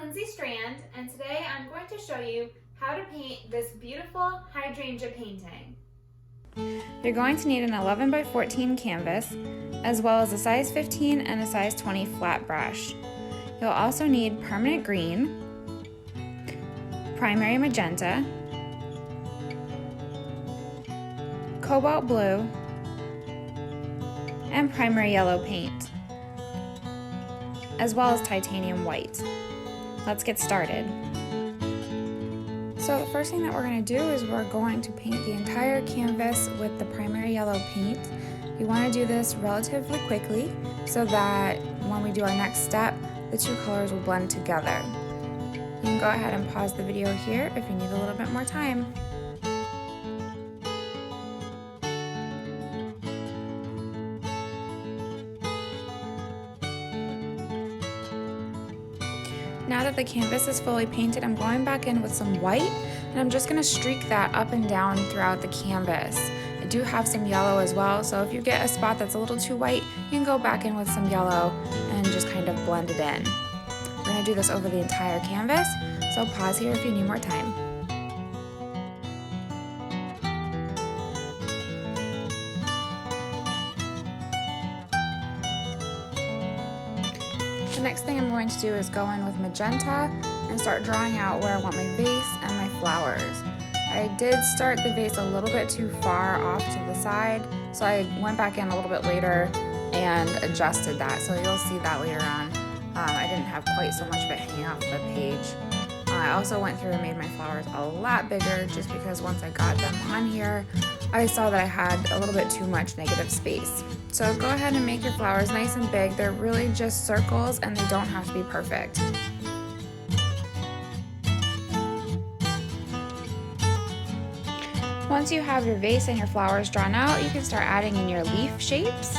Lindsay Strand, and today I'm going to show you how to paint this beautiful hydrangea painting. You're going to need an 11 by 14 canvas, as well as a size 15 and a size 20 flat brush. You'll also need permanent green, primary magenta, cobalt blue, and primary yellow paint, as well as titanium white. Let's get started. So the first thing that we're going to do is we're going to paint the entire canvas with the primary yellow paint. You want to do this relatively quickly so that when we do our next step, the two colors will blend together. You can go ahead and pause the video here if you need a little bit more time. Now that the canvas is fully painted, I'm going back in with some white, and I'm just going to streak that up and down throughout the canvas. I do have some yellow as well, so if you get a spot that's a little too white, you can go back in with some yellow and just kind of blend it in. We're going to do this over the entire canvas, so pause here if you need more time. The next thing I'm going to do is go in with magenta and start drawing out where I want my vase and my flowers. I did start the vase a little bit too far off to the side, so I went back in a little bit later and adjusted that, so you'll see that later on. I didn't have quite so much of it hanging off the page. I also went through and made my flowers a lot bigger just because once I got them on here, I saw that I had a little bit too much negative space. So go ahead and make your flowers nice and big. They're really just circles and they don't have to be perfect. Once you have your vase and your flowers drawn out, you can start adding in your leaf shapes.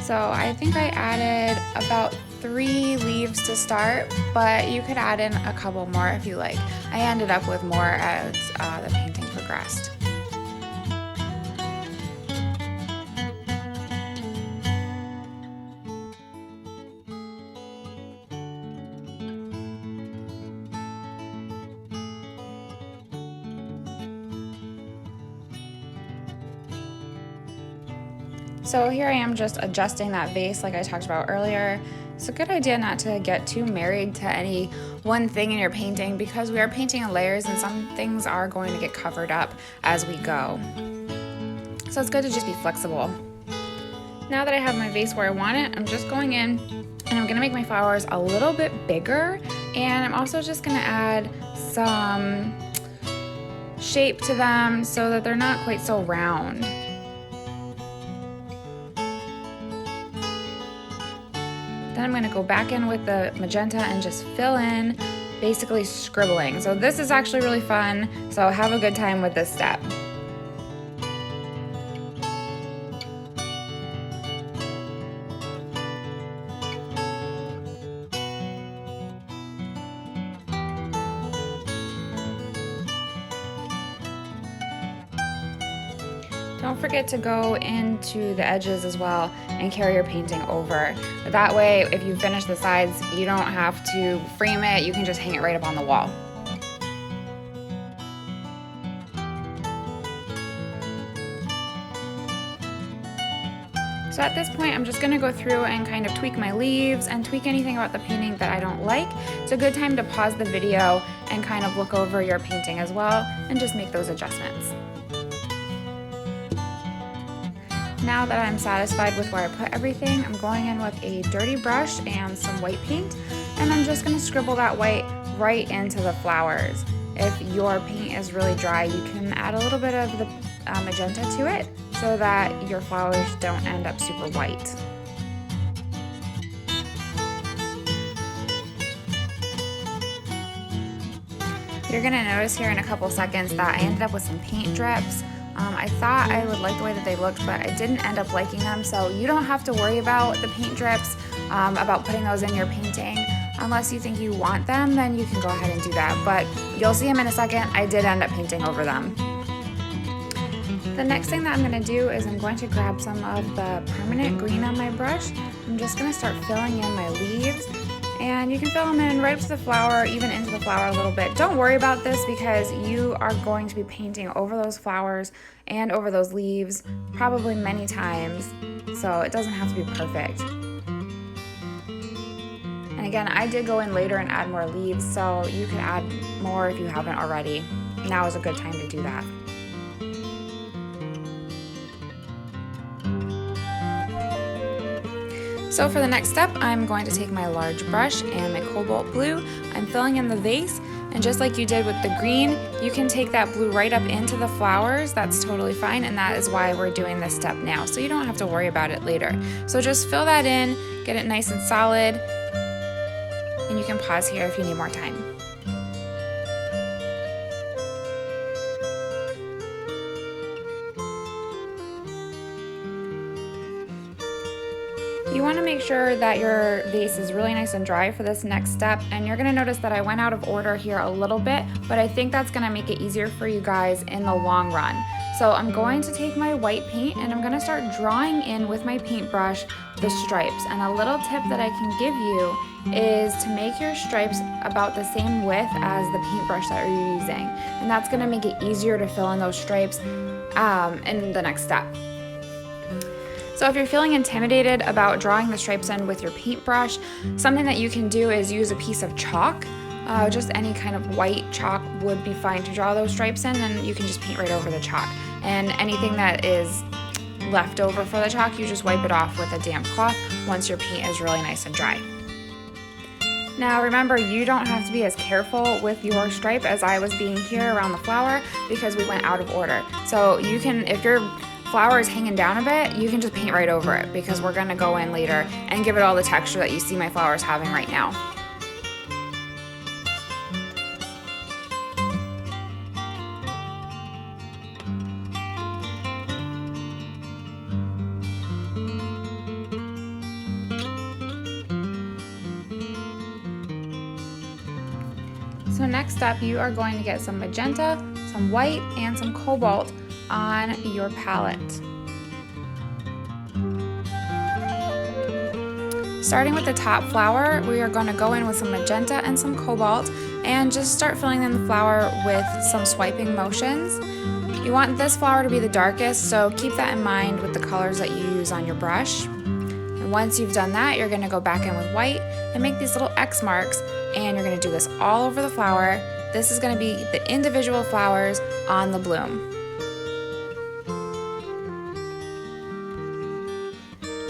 So I think I added about 3 leaves to start, but you could add in a couple more if you like. I ended up with more as the painting progressed. So here I am just adjusting that vase like I talked about earlier. It's a good idea not to get too married to any one thing in your painting because we are painting in layers and some things are going to get covered up as we go. So it's good to just be flexible. Now that I have my vase where I want it, I'm just going in and I'm gonna make my flowers a little bit bigger, and I'm also just gonna add some shape to them so that they're not quite so round. Then I'm going to go back in with the magenta and just fill in, basically scribbling. So this is actually really fun, so have a good time with this step. Don't forget to go into the edges as well and carry your painting over. That way, if you finish the sides, you don't have to frame it, you can just hang it right up on the wall. So at this point, I'm just gonna go through and kind of tweak my leaves and tweak anything about the painting that I don't like. It's a good time to pause the video and kind of look over your painting as well and just make those adjustments. Now that I'm satisfied with where I put everything, I'm going in with a dirty brush and some white paint, and I'm just going to scribble that white right into the flowers. If your paint is really dry, you can add a little bit of the magenta to it so that your flowers don't end up super white. You're going to notice here in a couple seconds that I ended up with some paint drips. I thought I would like the way that they looked, but I didn't end up liking them, so you don't have to worry about the paint drips, about putting those in your painting. Unless you think you want them, then you can go ahead and do that, but you'll see them in a second. I did end up painting over them. The next thing that I'm going to do is I'm going to grab some of the permanent green on my brush. I'm just going to start filling in my leaves, and And you can fill them in right up to the flower, even into the flower a little bit. Don't worry about this because you are going to be painting over those flowers and over those leaves probably many times, so it doesn't have to be perfect. And again, I did go in later and add more leaves, so you can add more if you haven't already. Now is a good time to do that. So for the next step, I'm going to take my large brush and my Cobalt Blue. I'm filling in the vase, and just like you did with the green, you can take that blue right up into the flowers. That's totally fine, and that is why we're doing this step now, so you don't have to worry about it later. So just fill that in, get it nice and solid, and you can pause here if you need more time. You want to make sure that your vase is really nice and dry for this next step, and you're going to notice that I went out of order here a little bit, but I think that's going to make it easier for you guys in the long run. So I'm going to take my white paint and I'm going to start drawing in with my paintbrush the stripes. And a little tip that I can give you is to make your stripes about the same width as the paintbrush that you're using, and that's going to make it easier to fill in those stripes in the next step. So if you're feeling intimidated about drawing the stripes in with your paintbrush, something that you can do is use a piece of chalk. Just any kind of white chalk would be fine to draw those stripes in, and you can just paint right over the chalk. And anything that is left over for the chalk, you just wipe it off with a damp cloth once your paint is really nice and dry. Now remember, you don't have to be as careful with your stripe as I was being here around the flower because we went out of order. So you can, if your flower is hanging down a bit, you can just paint right over it because we're going to go in later and give it all the texture that you see my flowers having right now. So next up, you are going to get some magenta, some white, and some cobalt on your palette. Starting with the top flower, we are going to go in with some magenta and some cobalt and just start filling in the flower with some swiping motions. You want this flower to be the darkest, so keep that in mind with the colors that you use on your brush. And once you've done that, you're going to go back in with white and make these little X marks, and you're going to do this all over the flower. This is going to be the individual flowers on the bloom.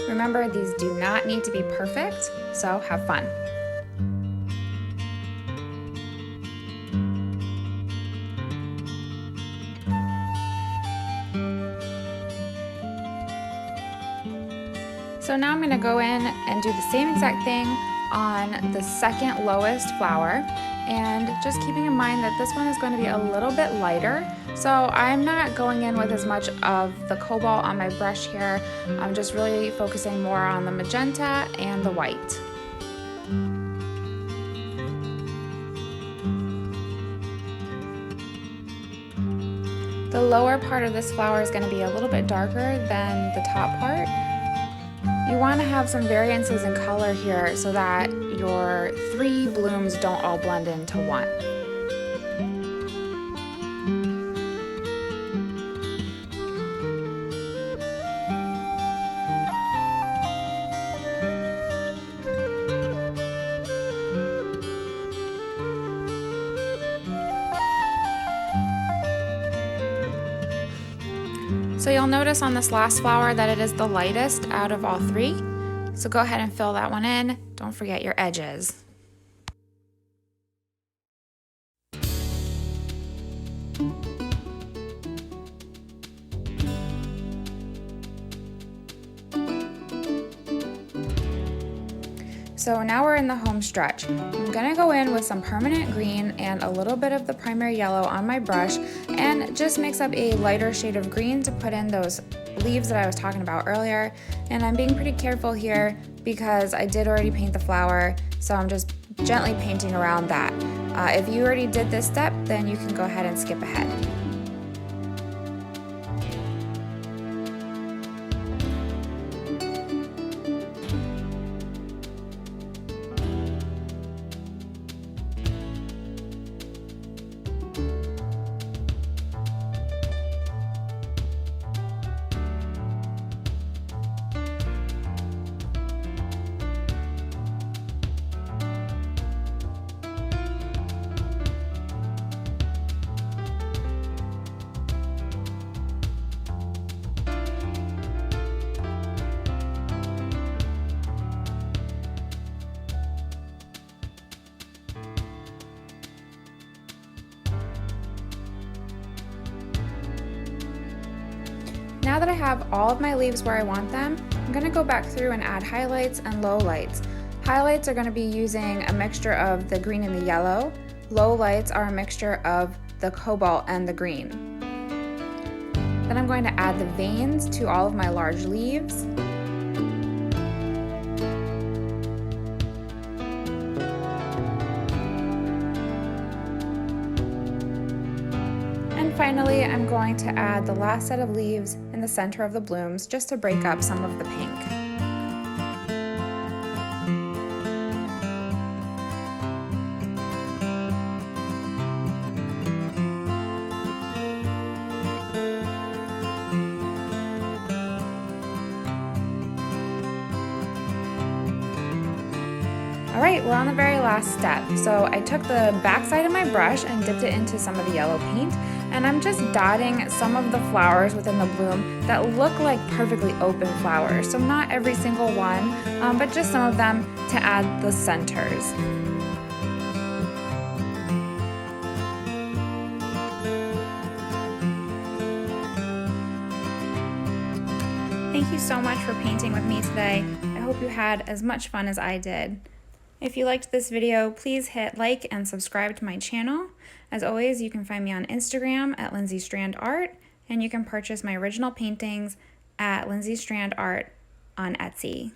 Remember, these do not need to be perfect, so have fun. So now I'm going to go in and do the same exact thing on the second lowest flower, and just keeping in mind that this one is going to be a little bit lighter, so I'm not going in with as much of the cobalt on my brush here. I'm just really focusing more on the magenta and the white. The lower part of this flower is going to be a little bit darker than the top part. You want to have some variances in color here so that your three blooms don't all blend into one. So you'll notice on this last flower that it is the lightest out of all three. So go ahead and fill that one in. Don't forget your edges. So now we're in the home stretch. I'm gonna go in with some permanent green and a little bit of the primary yellow on my brush and just mix up a lighter shade of green to put in those leaves that I was talking about earlier. And I'm being pretty careful here because I did already paint the flower, so I'm just gently painting around that. If you already did this step, then you can go ahead and skip ahead. Now that I have all of my leaves where I want them, I'm going to go back through and add highlights and lowlights. Highlights are going to be using a mixture of the green and the yellow. Lowlights are a mixture of the cobalt and the green. Then I'm going to add the veins to all of my large leaves. And finally, I'm going to add the last set of leaves in the center of the blooms just to break up some of the pink. Alright, we're on the very last step. So I took the back side of my brush and dipped it into some of the yellow paint, and I'm just dotting some of the flowers within the bloom that look like perfectly open flowers. So not every single one, but just some of them to add the centers. Thank you so much for painting with me today. I hope you had as much fun as I did. If you liked this video, please hit like and subscribe to my channel. As always, you can find me on Instagram at Lindsay Strand Art, and you can purchase my original paintings at Lindsay Strand Art on Etsy.